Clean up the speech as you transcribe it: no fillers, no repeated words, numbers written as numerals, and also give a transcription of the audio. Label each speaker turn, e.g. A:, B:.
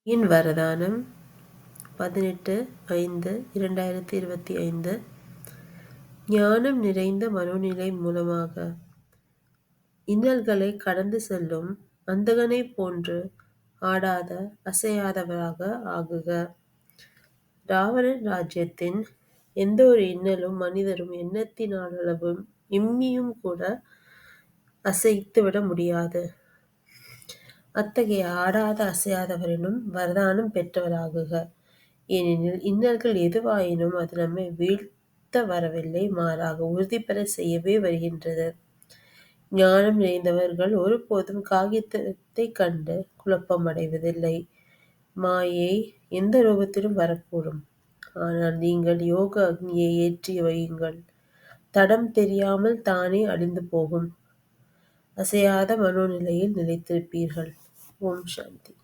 A: இன் வரதானம் 18/5/2025. ஞானம் நிறைந்த மனோநிலை மூலமாக இன்னல்களை கடந்து செல்லும் அந்தகனைப் போன்று ஆடாத அசையாதவராக ஆகுக. ராவணன் ராஜ்யத்தின் எந்த ஒரு இன்னலும் மனிதரும் எண்ணத்தினாலளவும் இம்மியும் கூட அசைத்துவிட முடியாது. அத்தகைய ஆடாத அசையாதவரெனும் வரதானம் பெற்றவராகுக. ஏனெனில் இன்னல்கள் எதுவாயினும் அது நம்மை வீழ்த்த வரவில்லை, மாறாக உறுதி பெறச் செய்யவே வருகின்றது. ஞானம் நிறைந்தவர்கள் ஒருபோதும் காகிதத்தைக் கண்டு குழப்பமடைவதில்லை. மாயை எந்த ரூபத்திலும் வரக்கூடும். ஆனால் நீங்கள் யோக அக்னியை ஏற்றி வையுங்கள், தடம் தெரியாமல் தானே அழிந்து போகும் அசையாத மனோநிலையில் நிலைத்திருப்பீர்கள். ஓம் சாந்தி.